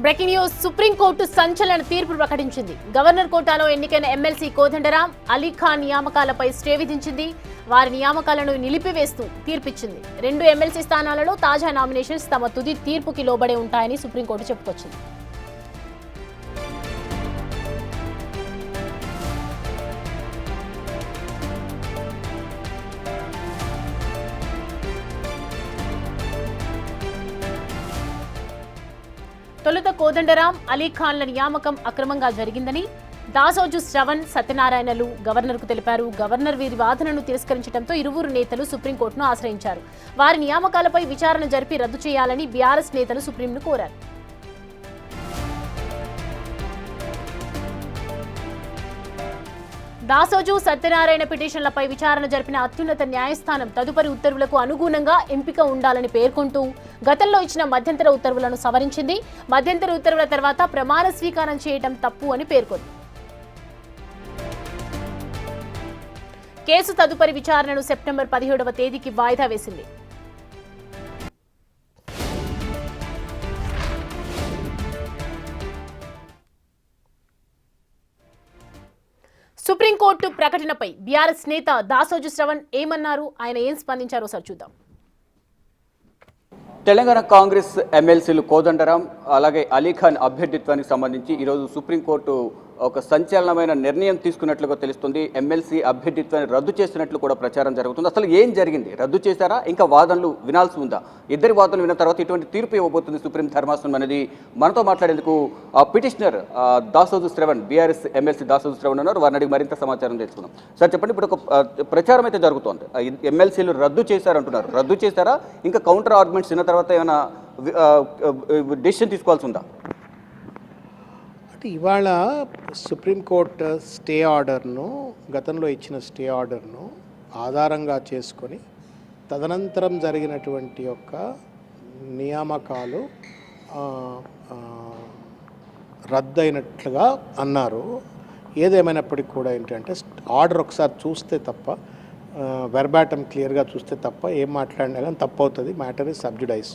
Breaking news. Supreme court సంచలన తీర్పు ప్రకటించింది. గవర్నర్ కోటాలో ఎన్నికైన ఎమ్మెల్సీ కోదండరాం, అలీఖాన్ నియామకాలపై స్టే విధించింది. వారి నియామకాలను నిలిపివేస్తూ తీర్పిచ్చింది. 2 ఎమ్మెల్సీ స్థానాలలో తాజా నామినేషన్స్ తమ తుది తీర్పుకి లోబడే ఉంటాయని సుప్రీంకోర్టు చెప్పుకొచ్చింది. తొలుత కోదండరాం, అలీఖాన్ల నియామకం అక్రమంగా జరిగిందని దాసోజు శ్రవణ్, సత్యనారాయణలు గవర్నర్కు తెలిపారు. గవర్నర్ వీరి వాదనను తిరస్కరించడంతో ఇరువురు నేతలు సుప్రీంకోర్టును ఆశ్రయించారు. వారి నియామకాలపై విచారణ జరిపి రద్దు చేయాలని బీఆర్ఎస్ నేతలు సుప్రీంను కోరారు. దాసోజు, సత్యనారాయణ పిటిషన్లపై విచారణ జరిపిన అత్యున్నత న్యాయస్థానం తదుపరి ఉత్తర్వులకు అనుగుణంగా ఎంపిక ఉండాలని పేర్కొంటూ గతంలో ఇచ్చిన మధ్యంతర ఉత్తర్వులను సవరించింది. మధ్యంతర ఉత్తర్వుల తర్వాత ప్రమాణ స్వీకారం చేయడం తప్పు అని పేర్కొంది. కేసు తదుపరి విచారణను సెప్టెంబర్ 17వ తేదీకి వాయిదా వేసింది. సుప్రీంకోర్టు ప్రకటనపై బీఆర్ఎస్ నేత దాసోజు శ్రవణ్ ఏమన్నారు, ఆయన ఏం స్పందించారో ఒకసారి చూద్దాం. తెలంగాణ కాంగ్రెస్ ఎమ్మెల్సీలు కోదండరాం అలాగే అలీఖాన్ అభ్యర్థిత్వానికి సంబంధించి ఈరోజు సుప్రీంకోర్టు ఒక సంచలనమైన నిర్ణయం తీసుకున్నట్లుగా తెలుస్తుంది. ఎమ్మెల్సీ అభ్యర్థిత్వాన్ని రద్దు చేసినట్లు కూడా ప్రచారం జరుగుతుంది. అసలు ఏం జరిగింది? రద్దు చేశారా? ఇంకా వాదనలు వినాల్సి ఉందా? ఇద్దరి వాదనలు విన్న తర్వాత ఇటువంటి తీర్పు ఇవ్వబోతుంది సుప్రీం ధర్మాసనం అనేది మనతో మాట్లాడేందుకు petitioner Dasoju Shravan, BRS MLC Dasoju Shravan ఉన్నారు. వారిని అడిగి మరింత సమాచారం తెలుసుకుందాం. సార్ చెప్పండి, ఇప్పుడు ఒక ప్రచారం అయితే జరుగుతోంది, ఎమ్మెల్సీలు రద్దు చేశారంటున్నారు. రద్దు చేశారా? ఇంకా కౌంటర్ ఆర్గ్యుమెంట్స్ విన్న తర్వాత ఏమైనా డెసిషన్ తీసుకోవాల్సి ఉందా? అంటే ఇవాళ సుప్రీంకోర్టు స్టే ఆర్డర్ను, గతంలో ఇచ్చిన స్టే ఆర్డర్ను ఆధారంగా చేసుకొని తదనంతరం జరిగినటువంటి యొక్క నియామకాలు రద్దయినట్లుగా అన్నారు. ఏదేమైనప్పటికీ కూడా ఏంటంటే ఆర్డర్ ఒకసారి చూస్తే తప్ప, వెర్బాటం క్లియర్గా చూస్తే తప్ప ఏం మాట్లాడినా కానీ తప్పు అవుతుంది. Matter is సబ్జుడైజ్.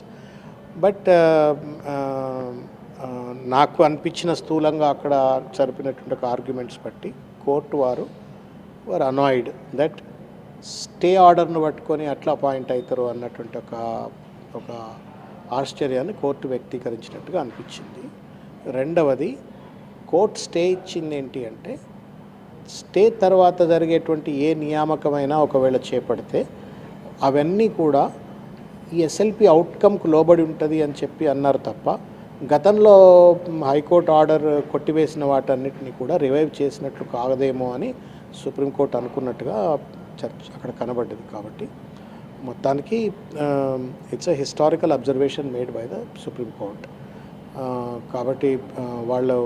బట్ నాకు అనిపించిన స్థూలంగా అక్కడ జరిపినటువంటి ఒక ఆర్గ్యుమెంట్స్ బట్టి కోర్టు వారు అనాయిడ్ దట్ స్టే ఆర్డర్ను పట్టుకొని అట్లా అపాయింట్ అవుతారు అన్నటువంటి ఒక ఆశ్చర్యాన్ని కోర్టు వ్యక్తీకరించినట్టుగా అనిపించింది. రెండవది, కోర్టు స్టే ఇచ్చింది ఏంటి అంటే, స్టే తర్వాత జరిగేటువంటి ఏ నియామకమైనా ఒకవేళ చేపడితే అవన్నీ కూడా ఈ ఎస్ఎల్పి అవుట్కమ్కు లోబడి ఉంటుంది అని చెప్పి అన్నారు తప్ప, గతంలో హైకోర్టు ఆర్డర్ కొట్టివేసిన వాటన్నిటిని కూడా రివైవ్ చేసినట్లు కాగదేమో అని సుప్రీంకోర్టు అనుకున్నట్టుగా చర్చ అక్కడ కనబడ్డది. కాబట్టి మొత్తానికి it's a historical observation made by the Supreme Court. కాబట్టి వాళ్ళు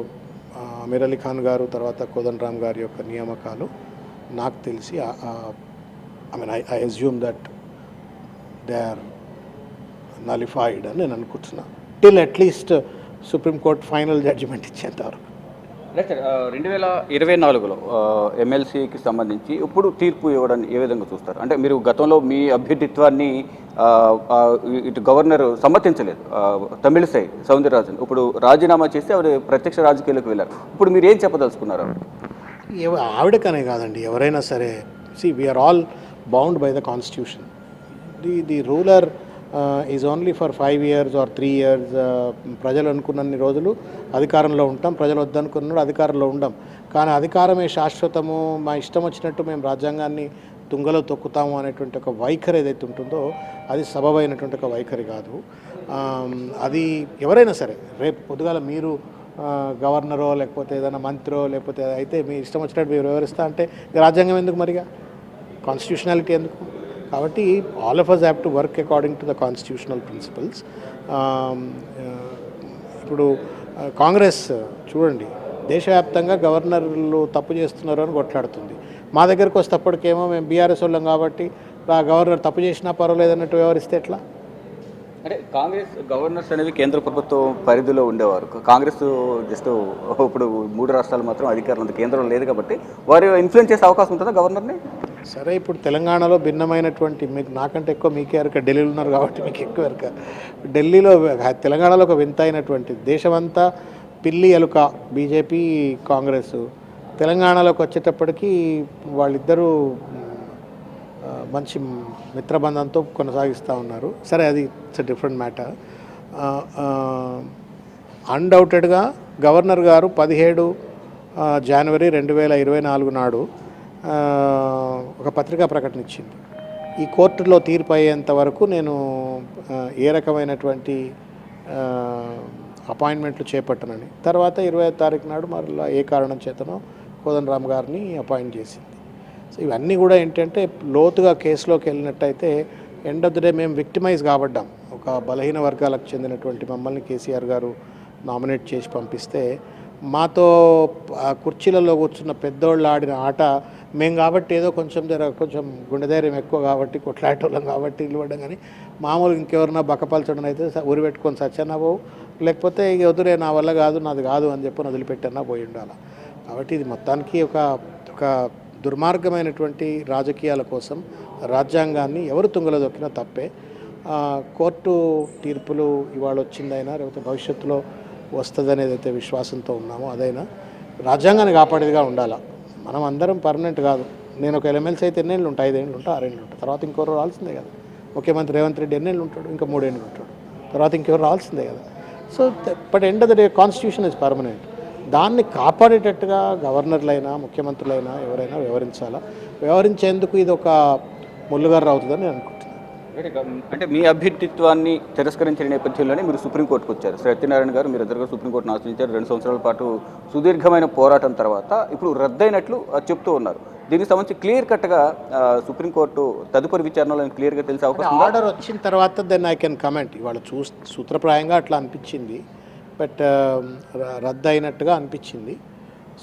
అమీర్ అలీ ఖాన్ గారు, తర్వాత కోదండరాం గారి యొక్క నియామకాలు నాకు తెలిసి I assume that they are nullified అని నేను అనుకుంటున్నాను, till at least supreme court final judgement ఇచ్చేంతవరకు. 2024లో ఎమ్మెల్సీకి సంబంధించి ఇప్పుడు తీర్పు ఇవ్వడాన్ని ఏ విధంగా చూస్తారు? అంటే మీరు గతంలో మీ అభ్యర్థిత్వాన్ని ఇటు గవర్నర్ సమ్మతించలేదు, తమిళిసై సౌందరరాజన్, ఇప్పుడు రాజీనామా చేసి ఆవిడ ప్రత్యక్ష రాజకీయాలకు వెళ్ళారు. ఇప్పుడు మీరు ఏం చెప్పదలుచుకున్నారు? ఆవిడకనే కాదండి, ఎవరైనా సరే, we are all bound by the constitution. The ruler is only for 5 years or 3 years. ప్రజలు అనుకున్నన్ని రోజులు అధికారంలో ఉంటాం, ప్రజలు వద్దనుకున్నాడు అధికారంలో ఉండం. కానీ అధికారమే శాశ్వతము, మా ఇష్టం వచ్చినట్టు మేము రాజ్యాంగాన్ని తుంగలో తొక్కుతాము అనేటువంటి ఒక వైఖరి ఏదైతే ఉంటుందో అది సబబైనటువంటి ఒక వైఖరి కాదు. అది ఎవరైనా సరే, రేపు పొద్దుగాల మీరు గవర్నరో లేకపోతే ఏదైనా మంత్రో లేకపోతే అయితే మీ ఇష్టం వచ్చినట్టు మీరు వివరిస్తా అంటే రాజ్యాంగం ఎందుకు, మరిగా కాన్స్టిట్యూషనాలిటీ ఎందుకు? కాబట్టి all of us have to work according to the constitutional principles. ఇప్పుడు కాంగ్రెస్ చూడండి, దేశవ్యాప్తంగా గవర్నర్లు తప్పు చేస్తున్నారు అని కొట్లాడుతుంది. మా దగ్గరకు వచ్చేటప్పటికేమో మేము బీఆర్ఎస్ వాళ్ళం కాబట్టి గవర్నర్ తప్పు చేసినా పర్వాలేదు అన్నట్టు వ్యవహరిస్తే ఎట్లా? అంటే కాంగ్రెస్ గవర్నర్స్ అనేవి కేంద్ర ప్రభుత్వం పరిధిలో ఉండేవారు. కాంగ్రెస్ జస్ట్ ఇప్పుడు 3 రాష్ట్రాలు మాత్రం అధికారం ఉంది, కేంద్రం లేదు. కాబట్టి వారు ఇన్ఫ్లుయెన్స్ చేసే అవకాశం ఉంటుందా గవర్నర్ని? సరే ఇప్పుడు తెలంగాణలో భిన్నమైనటువంటి మీకు నాకంటే ఎక్కువ మీకే ఎరక ఢిల్లీలో ఉన్నారు కాబట్టి మీకు ఎక్కువ ఎరక ఢిల్లీలో తెలంగాణలో ఒక వింత అయినటువంటి దేశమంతా పిల్లి ఎలుక బీజేపీ కాంగ్రెస్ తెలంగాణలోకి వచ్చేటప్పటికి వాళ్ళిద్దరూ మంచి మిత్రబంధంతో కొనసాగిస్తూ ఉన్నారు. సరే అది ఇట్స్ డిఫరెంట్ మ్యాటర్. అన్డౌటెడ్గా గవర్నర్ గారు 17 జనవరి 2024 నాడు ఒక పత్రికా ప్రకటన ఇచ్చింది. ఈ కోర్టులో తీర్పు అయ్యేంత వరకు నేను ఏ రకమైనటువంటి అపాయింట్మెంట్లు చేపట్టనని. తర్వాత 20వ తారీఖు నాడు మరలా ఏ కారణం చేతనో కోదండరామ్ గారిని అపాయింట్ చేసింది. సో ఇవన్నీ కూడా ఏంటంటే లోతుగా కేసులోకి వెళ్ళినట్టయితే ఎండ్ ఆఫ్ ది డే మేము విక్టిమైజ్ కాబడ్డాం. ఒక బలహీన వర్గాలకు చెందినటువంటి మమ్మల్ని కేసీఆర్ గారు నామినేట్ చేసి పంపిస్తే మాతో కుర్చీలలో కూర్చున్న పెద్దోళ్ళు ఆడిన ఆట మేము కాబట్టి ఏదో కొంచెం గుండె ధైర్యం ఎక్కువ కాబట్టి కొట్లాడేటోళ్ళం కాబట్టి నిలబడ్డం. కానీ మామూలు ఇంకెవరన్నా బక్కపలచడం అయితే ఊరి పెట్టుకొని సచ్చన్నా పోవు, లేకపోతే ఇక వదిలే నా వల్ల కాదు నాది కాదు అని చెప్పి వదిలిపెట్టన్నా పోయి ఉండాలి. కాబట్టి ఇది మొత్తానికి ఒక దుర్మార్గమైనటువంటి రాజకీయాల కోసం రాజ్యాంగాన్ని ఎవరు తుంగలో దొక్కినా తప్పే. కోర్టు తీర్పులు ఇవాళ వచ్చిందైనా లేకపోతే భవిష్యత్తులో వస్తుందనేది అయితే విశ్వాసంతో ఉన్నామో అదైనా రాజ్యాంగాన్ని కాపాడేదిగా ఉండాలి. మనం అందరం పర్మనెంట్ కాదు. నేను ఒక ఎమ్మెల్సీ అయితే ఎన్నేళ్ళు ఉంటాయి, 5 ఏళ్ళు ఉంటాయి, 6 ఏళ్ళు ఉంటాయి, తర్వాత ఇంకెవరు రావాల్సిందే కదా. ముఖ్యమంత్రి రేవంత్ రెడ్డి ఎన్నేళ్ళు ఉంటాడు, ఇంకా 3 ఏళ్ళు ఉంటాడు, తర్వాత ఇంకెవరు రావాల్సిందే కదా. So but end of the day constitution is permanent. దాన్ని కాపాడేటట్టుగా గవర్నర్లైనా ముఖ్యమంత్రులైనా ఎవరైనా వ్యవహరించాలా. వ్యవహరించేందుకు ఇది ఒక ముళ్ళుగారు అవుతుందని నేను అనుకుంటున్నాను. అంటే మీ అభ్యర్థిత్వాన్ని తిరస్కరించిన నేపథ్యంలోనే మీరు సుప్రీంకోర్టుకు వచ్చారు. సత్యనారాయణ గారు మీరు ఇద్దరుగా సుప్రీంకోర్టును ఆశ్రయించారు. 2 సంవత్సరాల పాటు సుదీర్ఘమైన పోరాటం తర్వాత ఇప్పుడు రద్దయినట్లు చెప్తూ ఉన్నారు. దీనికి సంబంధించి క్లియర్ కట్గా సుప్రీంకోర్టు తదుపరి విచారణలో క్లియర్గా తెలిసే అవకాశం ఆర్డర్ వచ్చిన తర్వాత దెన్ ఐ కెన్ కమెంట్. ఇవాళ సూత్రప్రాయంగా అట్లా అనిపించింది, బట్ రద్దు అయినట్టుగా అనిపించింది.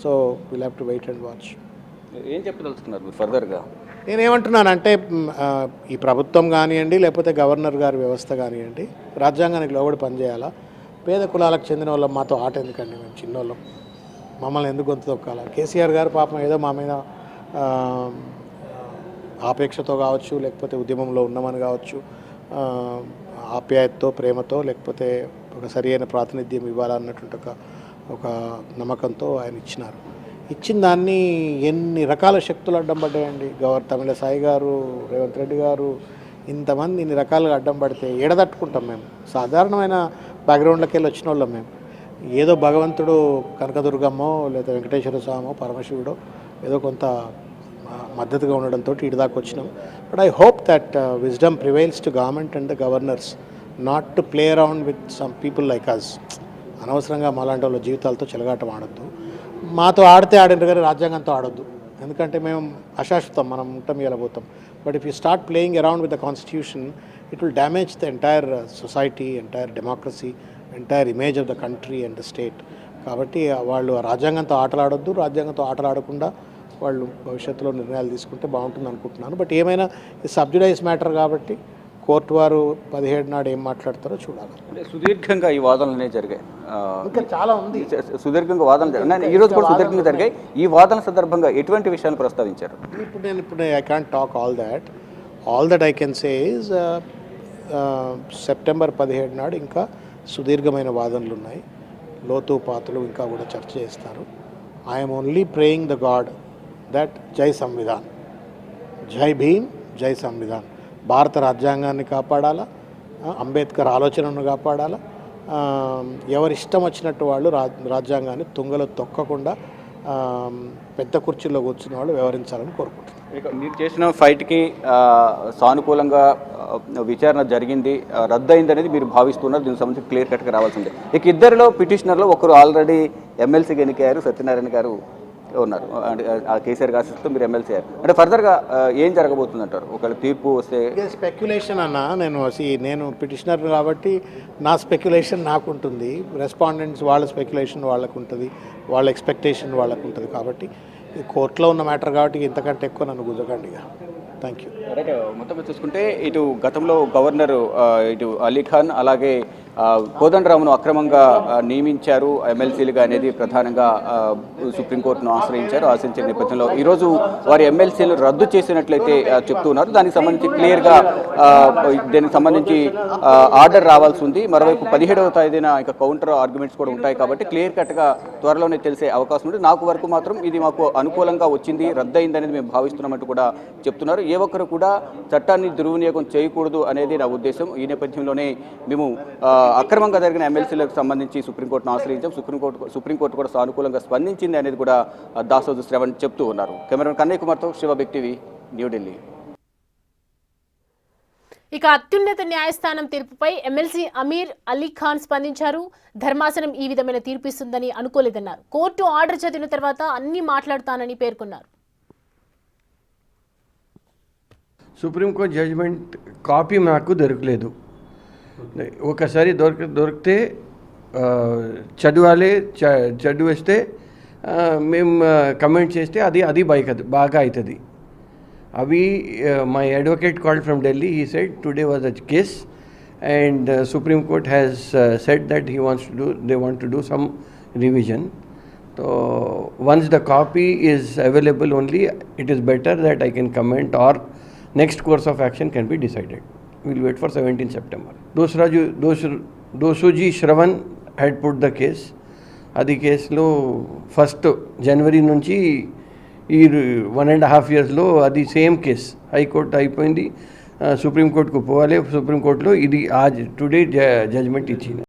So will have to wait and watch. ఏం చెప్పదలుచుకున్నారు మీరు ఫర్దర్గా? నేనేమంటున్నానంటే ఈ ప్రభుత్వం కానివ్వండి లేకపోతే గవర్నర్ గారి వ్యవస్థ కానివ్వండి రాజ్యాంగానికి లోబడి పనిచేయాలా. పేద కులాలకు చెందిన వాళ్ళం మాతో ఆట ఎందుకండి, మేము చిన్నోళ్ళం, మమ్మల్ని ఎందుకు గొంతు తొక్కాలా. కేసీఆర్ గారు పాపం ఏదో మా మీద ఆపేక్షతో కావచ్చు, లేకపోతే ఉద్యమంలో ఉన్నామని కావచ్చు, ఆప్యాయతతో ప్రేమతో, లేకపోతే ఒక సరియైన ప్రాతినిధ్యం ఇవ్వాలన్నటువంటి ఒక నమ్మకంతో ఆయన ఇచ్చినారు. ఇచ్చిన దాన్ని ఎన్ని రకాల శక్తులు అడ్డం పడ్డాయండి. తమిళసాయి గారు, రేవంత్ రెడ్డి గారు, ఇంతమంది ఇన్ని రకాలుగా అడ్డం పడితే ఏడదట్టుకుంటాం. మేము సాధారణమైన బ్యాక్గ్రౌండ్లోకి వెళ్ళి వచ్చిన వాళ్ళం. మేము ఏదో భగవంతుడు కనకదుర్గమ్మో లేదా వెంకటేశ్వర స్వామో పరమశివుడో ఏదో కొంత మద్దతుగా ఉండడంతో ఇటు దాకా వచ్చినాం. But I hope that wisdom prevails to government and the governors not to play around with some people like us. అనవసరంగా మాలాంటి వాళ్ళ జీవితాలతో చెలగాటం ఆడొద్దు. మాతో ఆడితే ఆడినారు కానీ రాజ్యాంగంతో ఆడొద్దు. ఎందుకంటే మేము అశాశ్వతం, మనం ఉంటాం ఇలా పోతాం. But if you start playing around with the constitution it will damage the entire society, entire democracy, entire image of the country and the state. కాబట్టి వాళ్ళు రాజ్యాంగంతో ఆటలాడొద్దు. రాజ్యాంగంతో ఆటలాడకుండా వాళ్ళు భవిష్యత్తులో నిర్ణయాలు తీసుకుంటే బాగుంటుంది అనుకుంటున్నాను. బట్ ఏమైనా సబ్జుడైజ్ మ్యాటర్ కాబట్టి కోర్టు వారు 17 నాడు ఏం మాట్లాడతారో చూడాలి. అంటే సుదీర్ఘంగా ఈ వాదనలు జరిగాయి, ఇంకా చాలా ఉంది. సుదీర్ఘంగా వాదనలు జరిగాయి. ఈరోజు కూడా సుదీర్ఘంగా జరిగాయి. ఈ వాదన సందర్భంగా ఎటువంటి విషయాలు ప్రస్తావించారు? ఇప్పుడు I can't talk all that I can say is September 17 నాడు ఇంకా సుదీర్ఘమైన వాదనలు ఉన్నాయి. లోతు పాతులు ఇంకా కూడా చర్చ చేస్తారు. I'm only praying the God that జై సంవిధాన్, జై భీమ్, జై సంవిధాన్. భారత రాజ్యాంగాన్ని కాపాడాలా, అంబేద్కర్ ఆలోచనను కాపాడాలా. ఎవరిష్టం వచ్చినట్టు వాళ్ళు రాజ్యాంగాన్ని తుంగలో తొక్కకుండా పెద్ద కుర్చీలో కూర్చున్న వాళ్ళు వ్యవహరించాలని కోరుకుంటున్నాను. మీరు చేసిన ఫైట్కి సానుకూలంగా విచారణ జరిగింది, రద్దయింది అనేది మీరు భావిస్తున్నారు. దీనికి సంబంధించి క్లియర్ కట్గా రావాల్సిందే. ఇక ఇద్దరిలో పిటిషనర్లో ఒకరు ఆల్రెడీ ఎమ్మెల్సీకి ఎన్నికయ్యారు, సత్యనారాయణ గారు ఉన్నారు. అంటే కేసీఆర్ గారితో మీరు ఎమ్మెల్సీ అయ్యారు. అంటే ఫర్దర్గా ఏం జరగబోతుంది అంటారు ఒకవేళ తీర్పు వస్తే? స్పెక్యులేషన్ అన్న, నేను పిటిషనర్ కాబట్టి నా స్పెక్యులేషన్ నాకు ఉంటుంది, రెస్పాండెంట్స్ వాళ్ళ స్పెక్యులేషన్ వాళ్ళకు ఉంటుంది, వాళ్ళ ఎక్స్పెక్టేషన్ వాళ్ళకు ఉంటుంది. కాబట్టి ఇది కోర్టులో ఉన్న మ్యాటర్ కాబట్టి ఇంతకంటే ఎక్కువ నన్ను గుజకండి. Thank you. మొత్తం చూసుకుంటే ఇటు గతంలో గవర్నర్ ఇటు అలీఖాన్ అలాగే కోదండరాంను అక్రమంగా నియమించారు ఎమ్మెల్సీలుగా అనేది ప్రధానంగా సుప్రీంకోర్టును ఆశ్రయించిన నేపథ్యంలో ఈరోజు వారి ఎమ్మెల్సీలు రద్దు చేసినట్లయితే చెప్తూ ఉన్నారు. దానికి సంబంధించి క్లియర్గా దీనికి సంబంధించి ఆర్డర్ రావాల్సి ఉంది. మరోవైపు 17వ తేదీన ఇంకా కౌంటర్ ఆర్గ్యుమెంట్స్ కూడా ఉంటాయి కాబట్టి క్లియర్ కట్గా త్వరలోనే తెలిసే అవకాశం ఉంది. నాకు వరకు మాత్రం ఇది మాకు అనుకూలంగా వచ్చింది, రద్దయింది అనేది మేము భావిస్తున్నామంటూ కూడా చెప్తున్నారు. ఏ ఒక్కరు కూడా చట్టాన్ని దుర్వినియోగం చేయకూడదు అనేది నా ఉద్దేశం. ఈ నేపథ్యంలోనే మేము అక్రమంగా జరిగిన ఎమ్మెల్సీలకు సంబంధించి సుప్రీంకోర్టును ఆశ్రయించాం. సుప్రీంకోర్టు కూడా సానుకూలంగా స్పందించింది అనేది కూడా దాసోజు శ్రవణ్ చెప్తూ ఉన్నారు. కెమెరామెన్ కన్నయ్య కుమార్తో శివ బిగ్ టీవీ, న్యూఢిల్లీ. ఇక అత్యున్నత న్యాయస్థానం తీర్పుపై ఎమ్మెల్సీ అమీర్ అలీ ఖాన్ స్పందించారు. ధర్మాసనం ఈ విధమైన తీర్పు ఇస్తుందని అనుకోలేదన్నారు. కోర్టు ఆర్డర్ చదివిన తర్వాత అన్ని మాట్లాడుతానని పేర్కొన్నారు. సుప్రీంకోర్టు జడ్జిమెంట్ కాపీ నాకు దొరకలేదు. ఒకసారి దొరికితే చదివేస్తే మేము కమెంట్ చేస్తే అది బాగా అవుతుంది. My advocate called from Delhi. He said today was a case, and Supreme Court has said that they want to do some revision. So once the copy is available only, it is better that I can comment, or next course of action can be decided. We'll wait for 17 September. Dosuji Shravan had put the case. Adi case lo 1st January nunchi ఈ 1.5 yearsలో అది same case high court అయిపోయింది, సుప్రీంకోర్టుకు పోవాలి. సుప్రీంకోర్టులో ఇది today judgement ఇచ్చింది.